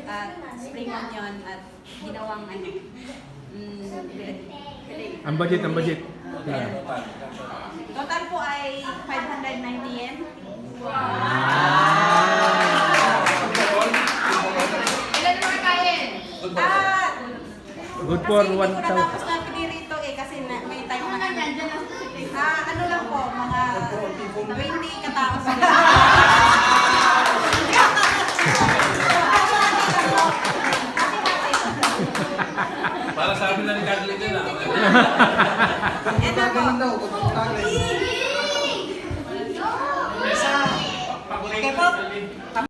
at spring onion at ginawang ano. Ang budget, ang budget. Total po ay 590 yen. Ilan naman kain? Ah, Good for kasi hindi ko 1,000. natapos na pinirito kasi may time na ano lang po, mga 20 katao sa Para sa amin na ni Kathleen din ah.